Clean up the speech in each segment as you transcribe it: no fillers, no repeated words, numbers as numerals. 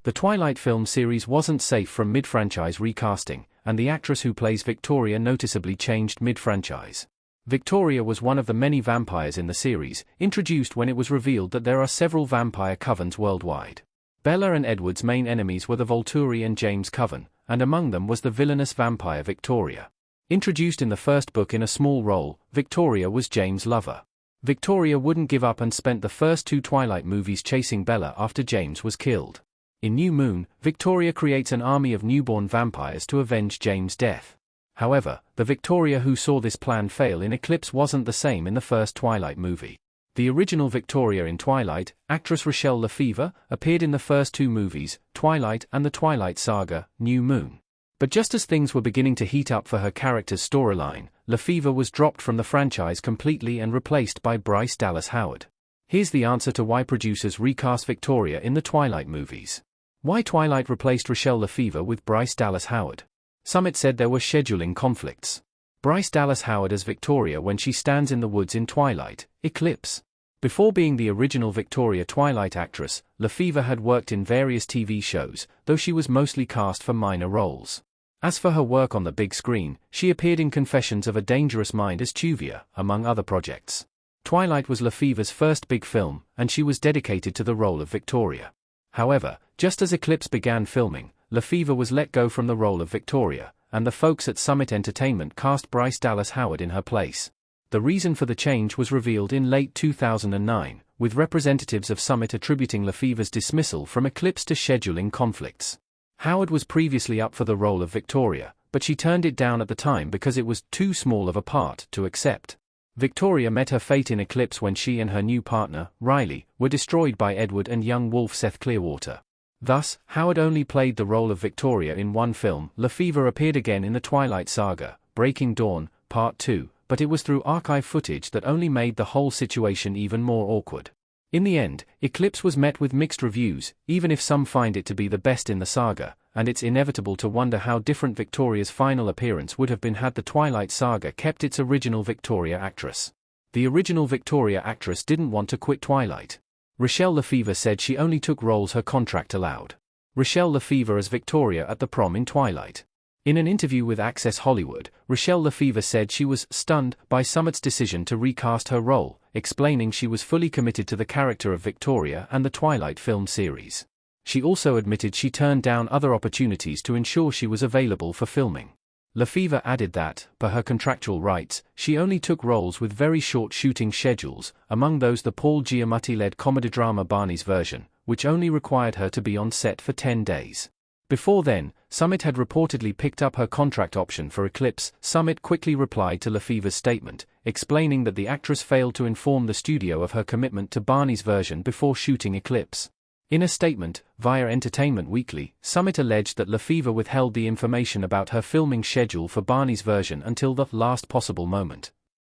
The Twilight film series wasn't safe from mid-franchise recasting, and the actress who plays Victoria noticeably changed mid-franchise. Victoria was one of the many vampires in the series, introduced when it was revealed that there are several vampire covens worldwide. Bella and Edward's main enemies were the Volturi and James Coven, and among them was the villainous vampire Victoria. Introduced in the first book in a small role, Victoria was James' lover. Victoria wouldn't give up and spent the first 2 Twilight movies chasing Bella after James was killed. In New Moon, Victoria creates an army of newborn vampires to avenge James' death. However, the Victoria who saw this plan fail in Eclipse wasn't the same in the first Twilight movie. The original Victoria in Twilight, actress Rochelle Lefevre, appeared in the first 2 movies, Twilight and the Twilight Saga, New Moon. But just as things were beginning to heat up for her character's storyline, Lefevre was dropped from the franchise completely and replaced by Bryce Dallas Howard. Here's the answer to why producers recast Victoria in the Twilight movies. Why Twilight replaced Rochelle Lefevre with Bryce Dallas Howard? Summit said there were scheduling conflicts. Bryce Dallas Howard as Victoria when she stands in the woods in Twilight, Eclipse. Before being the original Victoria Twilight actress, Lefevre had worked in various TV shows, though she was mostly cast for minor roles. As for her work on the big screen, she appeared in Confessions of a Dangerous Mind as Tuvia, among other projects. Twilight was Lefevre's first big film, and she was dedicated to the role of Victoria. However, just as Eclipse began filming, Lefevre was let go from the role of Victoria, and the folks at Summit Entertainment cast Bryce Dallas Howard in her place. The reason for the change was revealed in late 2009, with representatives of Summit attributing Lefevre's dismissal from Eclipse to scheduling conflicts. Howard was previously up for the role of Victoria, but she turned it down at the time because it was too small of a part to accept. Victoria met her fate in Eclipse when she and her new partner, Riley, were destroyed by Edward and young wolf Seth Clearwater. Thus, Howard only played the role of Victoria in one film. Lefevre appeared again in the Twilight Saga, Breaking Dawn, Part 2, but it was through archive footage that only made the whole situation even more awkward. In the end, Eclipse was met with mixed reviews, even if some find it to be the best in the saga, and it's inevitable to wonder how different Victoria's final appearance would have been had the Twilight Saga kept its original Victoria actress. The original Victoria actress didn't want to quit Twilight. Rochelle Lefevre said she only took roles her contract allowed. Rochelle Lefevre as Victoria at the prom in Twilight. In an interview with Access Hollywood, Rochelle Lefevre said she was stunned by Summit's decision to recast her role, explaining she was fully committed to the character of Victoria and the Twilight film series. She also admitted she turned down other opportunities to ensure she was available for filming. Lefevre added that, per her contractual rights, she only took roles with very short shooting schedules, among those the Paul Giamatti-led comedy-drama Barney's Version, which only required her to be on set for 10 days. Before then, Summit had reportedly picked up her contract option for Eclipse. Summit quickly replied to Lefevre's statement, explaining that the actress failed to inform the studio of her commitment to Barney's Version before shooting Eclipse. In a statement, via Entertainment Weekly, Summit alleged that Lefevre withheld the information about her filming schedule for Barney's Version until the last possible moment.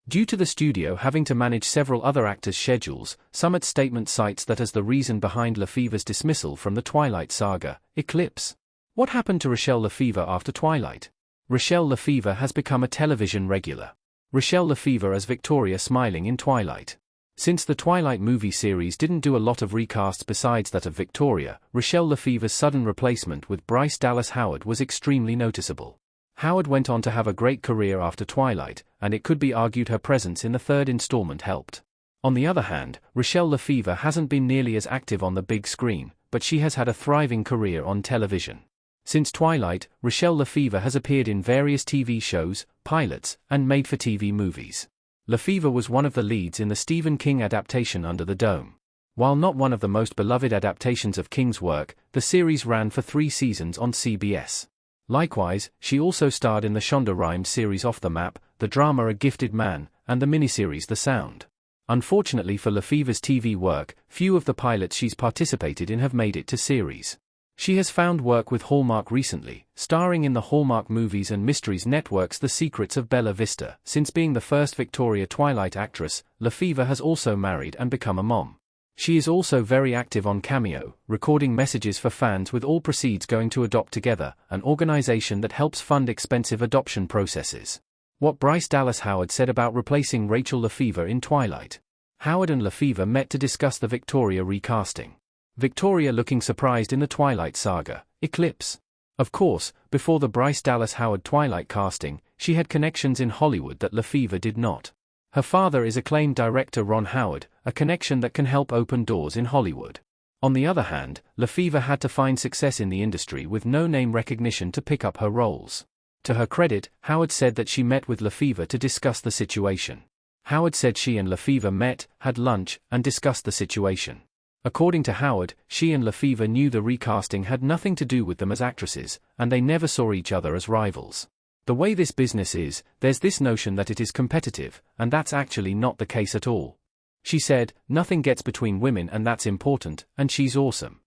Due to the studio having to manage several other actors' schedules, Summit's statement cites that as the reason behind Lefevre's dismissal from the Twilight Saga, Eclipse. What happened to Rochelle Lefevre after Twilight? Rochelle Lefevre has become a television regular. Rochelle Lefevre as Victoria Smiling in Twilight. Since the Twilight movie series didn't do a lot of recasts besides that of Victoria, Rochelle Lefevre's sudden replacement with Bryce Dallas Howard was extremely noticeable. Howard went on to have a great career after Twilight, and it could be argued her presence in the third installment helped. On the other hand, Rochelle Lefevre hasn't been nearly as active on the big screen, but she has had a thriving career on television. Since Twilight, Rochelle Lefevre has appeared in various TV shows, pilots, and made-for-TV movies. Lefevre was one of the leads in the Stephen King adaptation Under the Dome. While not one of the most beloved adaptations of King's work, the series ran for 3 seasons on CBS. Likewise, she also starred in the Shonda Rhimes series Off the Map, the drama A Gifted Man, and the miniseries The Sound. Unfortunately for Lefevre's TV work, few of the pilots she's participated in have made it to series. She has found work with Hallmark recently, starring in the Hallmark Movies and Mysteries Network's The Secrets of Bella Vista. Since being the first Victoria Twilight actress, Lefevre has also married and become a mom. She is also very active on Cameo, recording messages for fans with all proceeds going to Adopt Together, an organization that helps fund expensive adoption processes. What Bryce Dallas Howard said about replacing Rachel Lefevre in Twilight. Howard and Lefevre met to discuss the Victoria recasting. Victoria looking surprised in the Twilight saga, Eclipse. Of course, before the Bryce Dallas Howard Twilight casting, she had connections in Hollywood that LaFever did not. Her father is acclaimed director Ron Howard, a connection that can help open doors in Hollywood. On the other hand, LaFever had to find success in the industry with no name recognition to pick up her roles. To her credit, Howard said that she met with LaFever to discuss the situation. Howard said she and LaFever met, had lunch, and discussed the situation. According to Howard, she and LaFever knew the recasting had nothing to do with them as actresses, and they never saw each other as rivals. The way this business is, there's this notion that it is competitive, and that's actually not the case at all. She said, nothing gets between women and that's important, and she's awesome.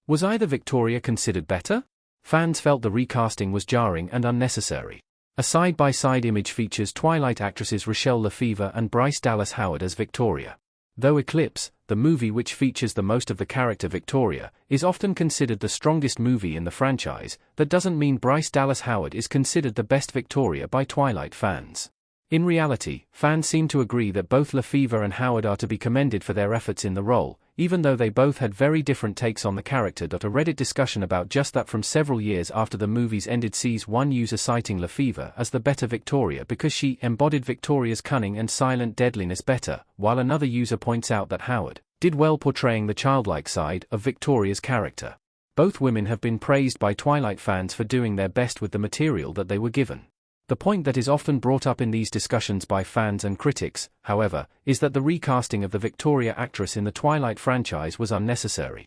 Was either Victoria considered better? Fans felt the recasting was jarring and unnecessary. A side-by-side image features Twilight actresses Rochelle LaFever and Bryce Dallas Howard as Victoria. Though Eclipse, the movie which features the most of the character Victoria, is often considered the strongest movie in the franchise, that doesn't mean Bryce Dallas Howard is considered the best Victoria by Twilight fans. In reality, fans seem to agree that both LaFever and Howard are to be commended for their efforts in the role, even though they both had very different takes on the character. A Reddit discussion about just that from several years after the movies ended sees one user citing LaFever as the better Victoria because she embodied Victoria's cunning and silent deadliness better, while another user points out that Howard did well portraying the childlike side of Victoria's character. Both women have been praised by Twilight fans for doing their best with the material that they were given. The point that is often brought up in these discussions by fans and critics, however, is that the recasting of the Victoria actress in the Twilight franchise was unnecessary.